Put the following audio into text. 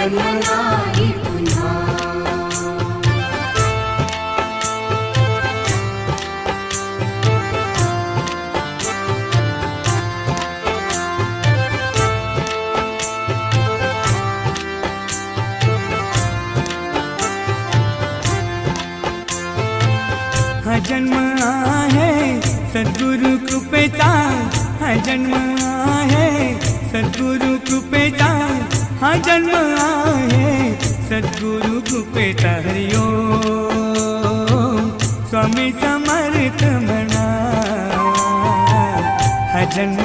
जन्म नाही पुन्हा। हा जन्म आहे सद्गुरु कृपेचा, हा जन्म आहे सद्गुरु कृपेचा, हा जन्म आहे सद्गुरु कृपेचा। हरि ओम स्वामी समर्थ म्हणा, हा जन्म